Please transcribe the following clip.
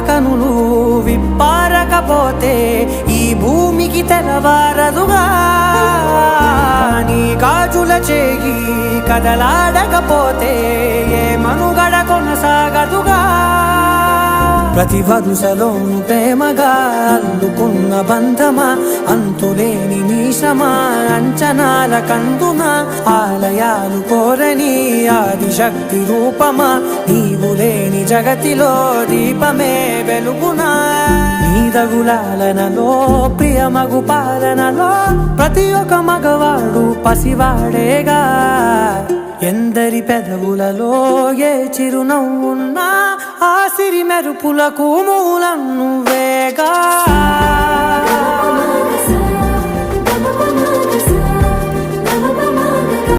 కనులు విప్పారకపోతే ఈ భూమికి తెలవారదుగా నీ గాజుల చేయి కదలాడకపోతే ఏ మనుగడ కొనసాగదుగా ప్రతి వరుసలోను ప్రేమగా అల్లుకున్న బంధమా అంతులేని నీశమా అంచనాల కందున ఆలయాలు కోరని ఆదిశక్తి రూపమా నీవు లేని జగతిలో దీపమే వెలుగునా నీదగులాలనలో ప్రియమగు పాలనలో ప్రతి ఒక్క మగవాడు పసివాడేగా ఎందరి పెదవులలో ఏ చిరునవ్వున్నా ఆ సిరి మెరుపులకు మూలం నువ్వేగా